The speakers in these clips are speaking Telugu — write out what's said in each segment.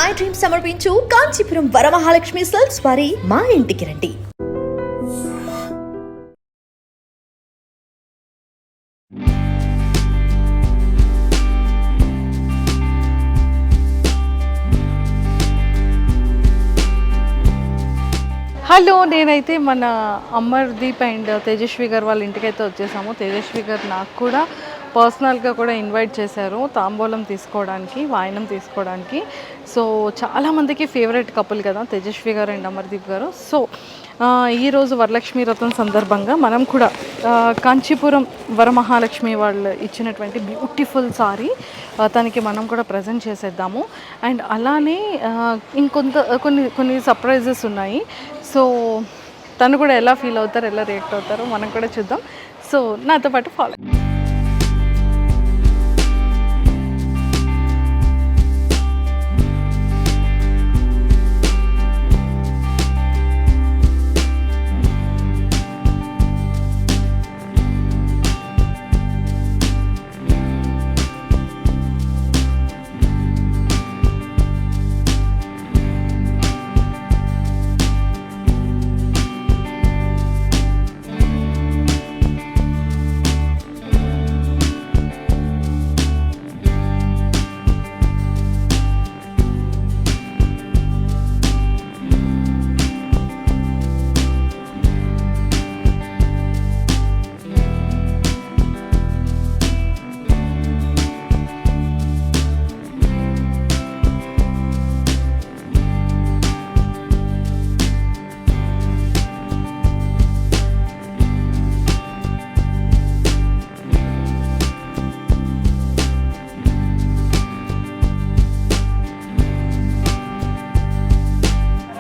మై డ్రీమ్ సమర్పించు కాంచీపురం వరమహాలక్ష్మి సిల్క్స్ వారి మా ఇంటికి రండి. హలో, నేనైతే మన అమర్దీప్ అండ్ తేజస్వి గారు వాళ్ళ ఇంటికైతే వచ్చేసాము. తేజస్వి గారు నాకు కూడా పర్సనల్గా కూడా ఇన్వైట్ చేశారు తాంబూలం తీసుకోవడానికి, వాయనం తీసుకోవడానికి. సో చాలామందికి ఫేవరెట్ కపుల్ కదా తేజస్వి గారు అండ్ అమర్దీప్ గారు. సో ఈరోజు వరలక్ష్మి వ్రతం సందర్భంగా మనం కూడా కాంచీపురం వరమహాలక్ష్మి వాళ్ళు ఇచ్చినటువంటి బ్యూటిఫుల్ సారీ తనకి మనం కూడా ప్రజెంట్ చేసేద్దాము. అండ్ అలానే కొన్ని సర్ప్రైజెస్ ఉన్నాయి. సో తను కూడా ఎలా ఫీల్ అవుతారు, ఎలా రియాక్ట్ అవుతారో మనం కూడా చూద్దాం. సో నాతో పాటు ఫాలో.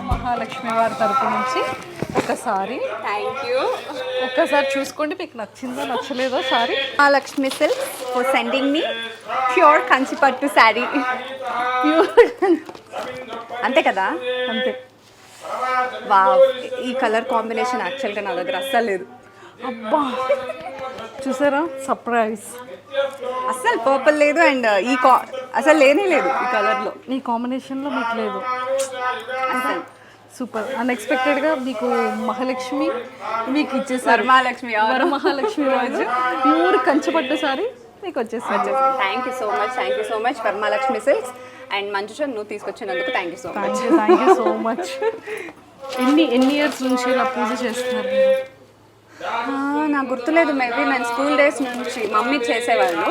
మహాలక్ష్మి వారి తరపు నుంచి ఒకసారి థ్యాంక్ యూ. ఒక్కసారి చూసుకోండి, మీకు నచ్చిందో నచ్చలేదో sorry. Mahalakshmi silk for sending me pure కంచిపట్టు శారీ. ప్యూర్ అంతే కదా? అంతే. వావ్, ఈ కలర్ కాంబినేషన్ యాక్చువల్గా నా దగ్గర అస్సలు లేదు. అబ్బా చూసారా, సర్ప్రైజ్. అస్సలు పర్పుల్ లేదు అండ్ అసలు లేనే లేదు ఈ కలర్లో. ఈ కాంబినేషన్లో మీకు లేదు. అసలు సూపర్. అన్ఎక్స్పెక్టెడ్గా మీకు మహాలక్ష్మి మీకు ఇచ్చేసారు. వరమహాలక్ష్మి రోజు ప్యూర్ కంచిపట్టు సారీ మీకు వచ్చేసారు. Thank you so much Varamahalakshmi silks and Manjusha, నువ్వు తీసుకొచ్చినందుకు thank you so much. Thank you so much. ఎన్ని ఇయర్స్ నుంచి ఇలా పూజ చేస్తున్నారు మీరు? నాకు గుర్తులేదు, మేబీ నేను స్కూల్ డేస్ నుంచి మమ్మీ చేసేవాళ్ళు,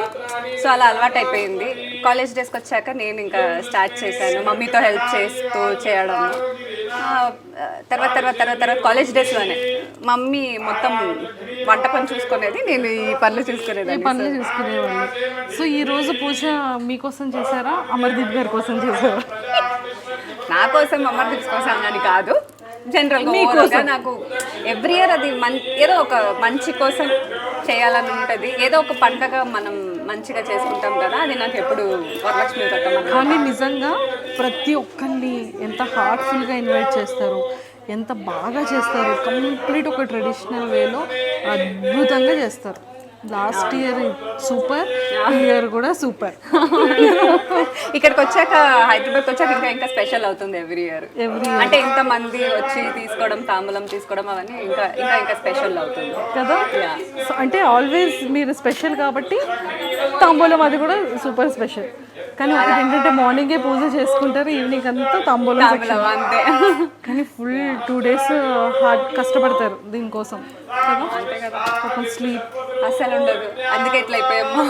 సో అలా అలవాటు అయిపోయింది. కాలేజ్ డేస్కి వచ్చాక నేను ఇంకా స్టార్ట్ చేశాను మమ్మీతో హెల్ప్ చేస్తూ చేయడం. తర్వాత కాలేజ్ డేస్లోనే మమ్మీ మొత్తం వంట పని చూసుకునేది, నేను ఈ పనులు చూసుకునేవాళ్ళు. సో ఈ రోజు పూజ మీకోసం చేశారా, అమర్దీప్ గారి కోసం చేశారా? నా కోసం అమర్దీప్ కోసం అని కాదు, జనరల్గా నాకు ఎవ్రీ ఇయర్ అది ఏదో ఒక మంచి కోసం చేయాలని ఉంటుంది. ఏదో ఒక పండగ మనం మంచిగా చేసుకుంటాం కదా, అది నాకు ఎప్పుడు వరలక్ష్మి వ్రతం. కానీ నిజంగా ప్రతి ఒక్కరిని ఎంత హార్ట్ఫుల్గా ఇన్వైట్ చేస్తారు, ఎంత బాగా చేస్తారు. కంప్లీట్ ఒక ట్రెడిషనల్ వేలో అద్భుతంగా చేస్తారు. లాస్ట్ ఇయర్ సూపర్, ఈ ఇయర్ కూడా సూపర్. ఇక్కడికి వచ్చాక, హైదరాబాద్కి వచ్చాక ఇంకా స్పెషల్ అవుతుంది ఎవ్రీ ఇయర్. అంటే ఇంతమంది వచ్చి తీసుకోవడం, తాంబూలం తీసుకోవడం, అవన్నీ ఇంకా స్పెషల్ అవుతుంది కదా. అంటే ఆల్వేస్ మీరు స్పెషల్ కాబట్టి తాంబూలం అది కూడా సూపర్ స్పెషల్. కానీ ఒకటి ఏంటంటే మార్నింగే పూజ చేసుకుంటారు, ఈవినింగ్ అంతా తాంబూలం అంతే. కానీ ఫుల్ 2 days హార్డ్ కష్టపడతారు దీనికోసం కదా. అంతే కదా, ఒక స్లీప్ అసలు ఉండదు, అందుకే ఎట్లా అయిపోయామ్మా.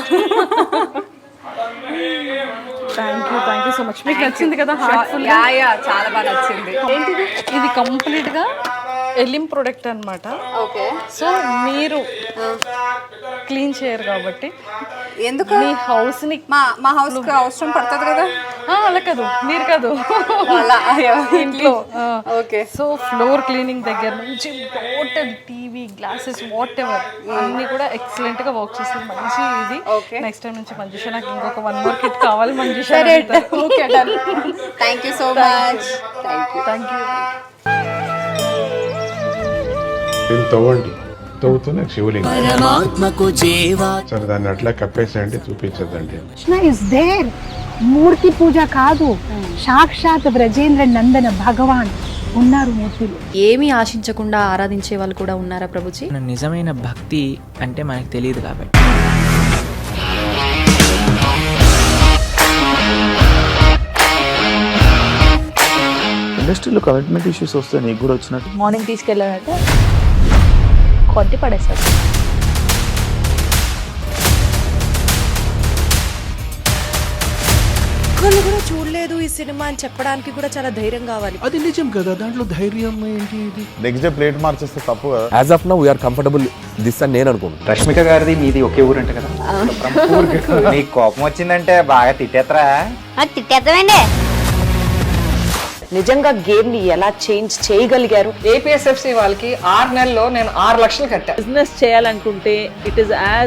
Thank you so much. మీకు నచ్చింది కదా హార్ట్ఫుల్? చాలా బాగా నచ్చింది. ఏంటిది? ఇది కంప్లీట్గా ఎలిమ్ ప్రొడక్ట్ అనమాట. ఓకే. సో మీరు క్లీన్ చేయరు కాబట్టి ఎందుకు మీ హౌస్ని మా హౌస్కి అవసరం పడుతుంది కదా. అలా కాదు, మీరు కాదు, ఇంట్లో. ఓకే. సో ఫ్లోర్ క్లీనింగ్ దగ్గర నుంచి total TV, glasses, what ever అన్ని కూడా ఎక్సలెంట్ గా వర్క్ చేస్తుంది. మంచి ఇది. నెక్స్ట్ టైం నుంచి మంజుష నాకు ఇంకొక 1 more kit కావాలి Manjusha. Thank you so much. Thank you. దీన్ని తవ్వండి, తవ్వుతూనే శివలింగం. పరమాత్మకు జీవా సరే దాన్ని అట్లా కప్పేసేయండి, చూపించదండి. Krishna is there. మూర్తి పూజ కాదు, సాక్షాత్ బ్రజేంద్ర నందన భగవాన్ ఉన్నారు మూర్తిలో. ఏమీ ఆశించకుండా ఆరాధించే వాళ్ళు కూడా ఉన్నారా ప్రభుజీ? నిజమైన భక్తి అంటే మనకు తెలియదు కాబట్టి. ఇండస్ట్రీలో కమిట్మెంట్ ఇష్యూస్ వస్తే నీకు కూడా వచ్చినట్టు. మార్నింగ్ తీసుకెళ్ళారంటే కొట్టి పడేస్తారు. ఒక్కళ్ళు కూడా చూడలేదు ఈ సినిమా అని చెప్పడానికి కూడా చాలా ధైర్యం కావాలి. అది నిజం కదా, దాంట్లో ధైర్యం ఏంటి? ఇది నెక్స్ట్ డే ప్లేట్ మార్చేస్తే తప్పు కదా. As of now we are comfortable this అని నేను అనుకుంటున్నాను. రష్మిక గారిది మీది ఒకే ఊరు అంట కదా. నీకు కోపం వచ్చిందంటే బాగా తిట్టేత్తరా? తిట్టేద్దామండి. నిజంగా గేమ్ ని ఎలా చేంజ్ చేయగలిగారు? ఏపీఎస్ఎఫ్సి వాళ్ళకి 6 నెలల్లో నేను 6 లక్షలు కట్టా. బిజినెస్ చేయాలనుకుంటే ఇట్ ఈస్ యాజ్